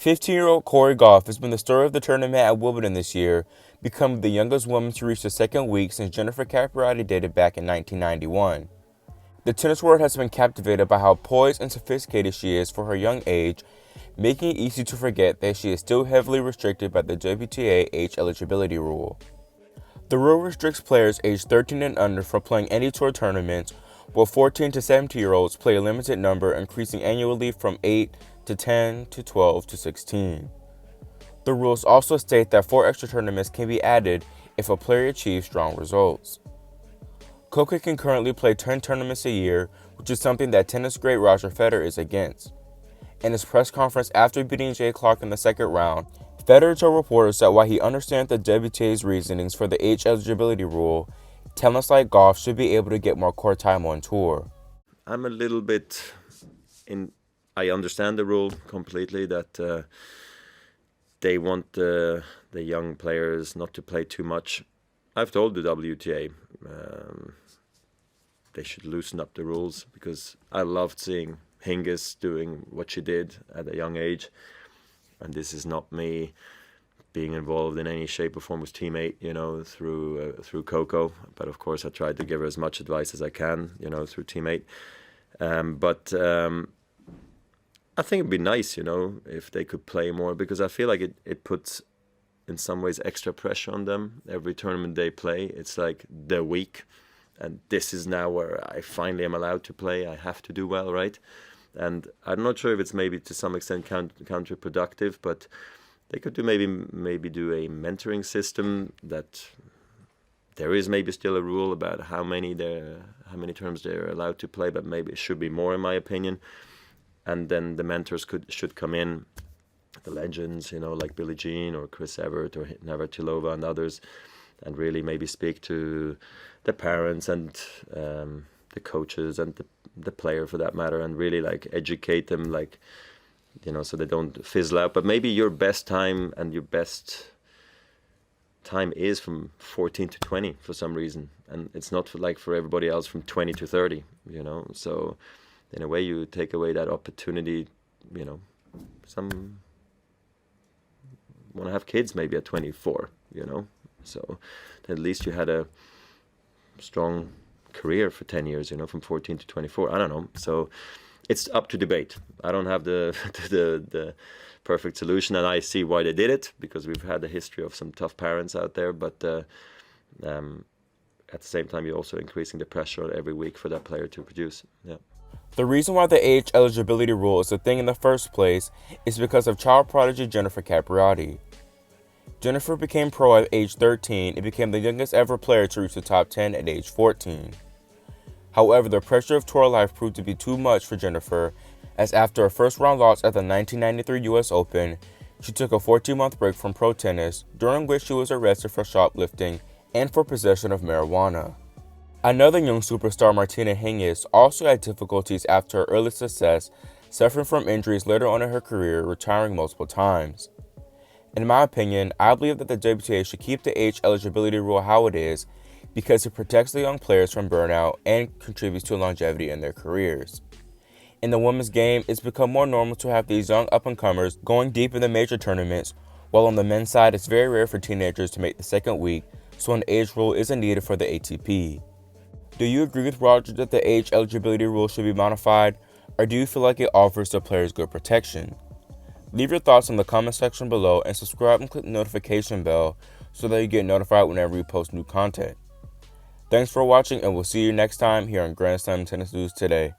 15-year-old Cori Gauff has been the story of the tournament at Wimbledon this year, becoming the youngest woman to reach the second week since Jennifer Capriati did it back in 1991. The tennis world has been captivated by how poised and sophisticated she is for her young age, making it easy to forget that she is still heavily restricted by the WTA age eligibility rule. The rule restricts players aged 13 and under from playing any tour tournaments, while 14 to 17-year-olds play a limited number, increasing annually from 8 to 10 to 12 to 16. The rules also state that 4 extra tournaments can be added if a player achieves strong results. Coco can currently play 10 tournaments a year, which is something that tennis great Roger Federer is against. In his press conference after beating Jay Clark in the second round, Federer told reporters that while he understands the WTA's reasonings for the age eligibility rule, talents like Gauff should be able to get more court time on tour. I'm a little bit I understand the rule completely that they want the young players not to play too much. I've told the WTA they should loosen up the rules because I loved seeing Hingis doing what she did at a young age, and this is not me being involved in any shape or form with Team 8, through Coco. But of course, I tried to give her as much advice as I can, through Team 8. But I think it'd be nice, if they could play more, because I feel like it puts, in some ways, extra pressure on them. Every tournament they play, it's like the week, and this is now where I finally am allowed to play. I have to do well, right? And I'm not sure if it's maybe to some extent counterproductive, but they could do maybe do a mentoring system that there is maybe still a rule about how many terms they're allowed to play, but maybe it should be more, in my opinion. And then the mentors should come in, the legends, like Billie Jean or Chris Evert or Navratilova and others, and really maybe speak to the parents and the coaches and the player for that matter, and really educate them, so they don't fizzle out. But maybe your best time and your best time is from 14 to 20 for some reason, and it's not for everybody else from 20 to 30, so in a way you take away that opportunity. Some want to have kids maybe at 24, so at least you had a strong career for 10 years, from 14 to 24. I don't know, so it's up to debate. I don't have the perfect solution, and I see why they did it, because we've had a history of some tough parents out there, but at the same time you're also increasing the pressure every week for that player to produce. Yeah. The reason why the age eligibility rule is a thing in the first place is because of child prodigy Jennifer Capriati. Jennifer became pro at age 13 and became the youngest ever player to reach the top 10 at age 14. However, the pressure of tour life proved to be too much for Jennifer, as after a first-round loss at the 1993 US Open, she took a 14-month break from pro tennis, during which she was arrested for shoplifting and for possession of marijuana. Another young superstar, Martina Hingis, also had difficulties after her early success, suffering from injuries later on in her career, retiring multiple times. In my opinion, I believe that the WTA should keep the age eligibility rule how it is, because it protects the young players from burnout and contributes to longevity in their careers. In the women's game, it's become more normal to have these young up-and-comers going deep in the major tournaments, while on the men's side, it's very rare for teenagers to make the second week, so an age rule isn't needed for the ATP. Do you agree with Roger that the age eligibility rule should be modified, or do you feel like it offers the players good protection? Leave your thoughts in the comment section below and subscribe and click the notification bell so that you get notified whenever we post new content. Thanks for watching, and we'll see you next time here on Grand Slam Tennis News Today.